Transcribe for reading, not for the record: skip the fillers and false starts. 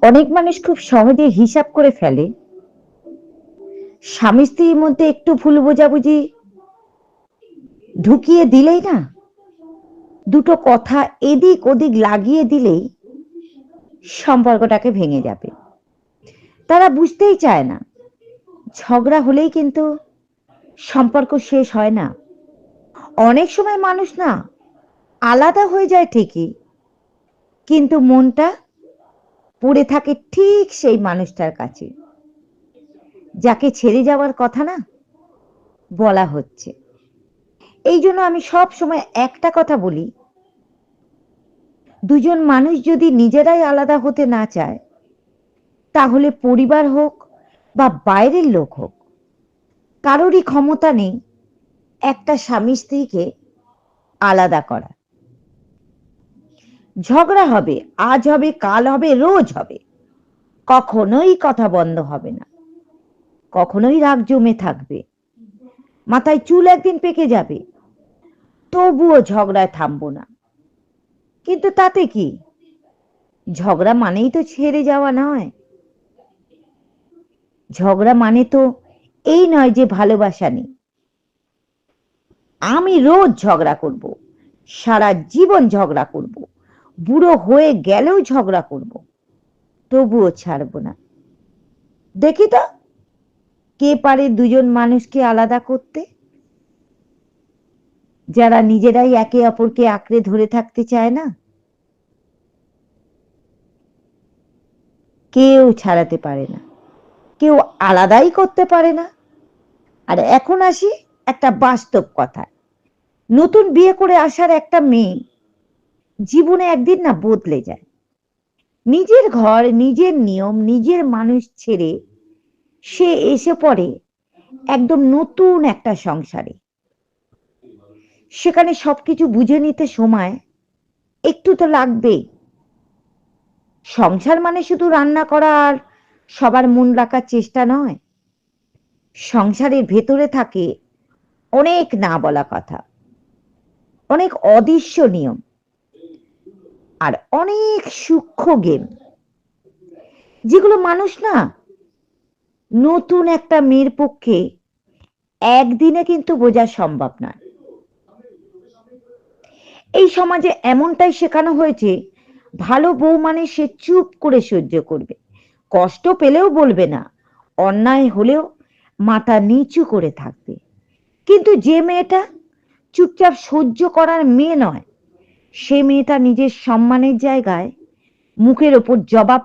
অনেক মানুষ খুব সহজে হিসাব করে ফেলে, স্বামী স্ত্রীর মধ্যে একটু ভুল বোঝাবুঝি ঢুকিয়ে দিলেই না, দুটো কথা এদিক ওদিক লাগিয়ে দিলেই সম্পর্কটাকে ভেঙে যাবে। তারা বুঝতেই চায় না, ঝগড়া হলেই কিন্তু সম্পর্ক শেষ হয় না। অনেক সময় মানুষ না আলাদা হয়ে যায় ঠিকই, কিন্তু মনটা পড়ে থাকে ঠিক সেই মানুষটার কাছে, যাকে ছেড়ে যাওয়ার কথা না বলা হচ্ছে। এই জন্য আমি সব সময় একটা কথা বলি, দুজন মানুষ যদি নিজেরাই আলাদা হতে না চায়, তাহলে পরিবার হোক বা বাইরের লোক হোক, কারোরই ক্ষমতা নেই একটা স্বামী স্ত্রীকে আলাদা করা। ঝগড়া হবে, আজ হবে, কাল হবে, রোজ হবে, কখনোই কথা বন্ধ হবে না, কখনোই রাগ জমে থাকবে, মাথায় চুল একদিন পেকে যাবে, তবুও ঝগড়ায় থামবো না। কিন্তু তাতে কি, ঝগড়া মানেই তো ছেড়ে যাওয়া নয়। ঝগড়া মানে তো এই নয় যে ভালোবাসা নেই। আমি রোজ ঝগড়া করব, সারা জীবন ঝগড়া করব, বুড়ো হয়ে গেলেও ঝগড়া করব, তবুও ছাড়বো না। দেখি তো কে পারে দুজন মানুষকে আলাদা করতে, যারা নিজেরাই একে অপরকে আঁকড়ে ধরে থাকতে চায় না। কেউ ছাড়াতে পারে না, কেউ আলাদাই করতে পারে না। আর এখন আসি একটা বাস্তব কথায়, নতুন বিয়ে করে আসার একটা মেয়ে জীবনে একদিন না বদলে যায়। নিজের ঘর, নিজের নিয়ম, নিজের মানুষ ছেড়ে সে এসে পড়ে একদম নতুন একটা সংসারে। সেখানে সবকিছু বুঝে নিতে সময় একটু তো লাগবেই। সংসার মানে শুধু রান্না করা আর সবার মন রাখার চেষ্টা নয়। সংসারের ভেতরে থাকে অনেক না বলা কথা, অনেক অদৃশ্য নিয়ম, আর অনেক সূক্ষ্ম গেম, যেগুলো মানুষ না নতুন একটা মেয়ের পক্ষে একদিনে কিন্তু বোঝা সম্ভব নয়। এই সমাজে এমনটাই শেখানো হয়েছে, ভালো বউ মানে সে চুপ করে সহ্য করবে, কষ্ট পেলেও বলবে না, অন্যায় হলেও মাথা নিচু করে থাকবে। কিন্তু যে মেয়েটা চুপচাপ সহ্য করার মেয়ে নয়, সে মেয়েটা নিজের সম্মানের জায়গায় মুখের ওপর জবাব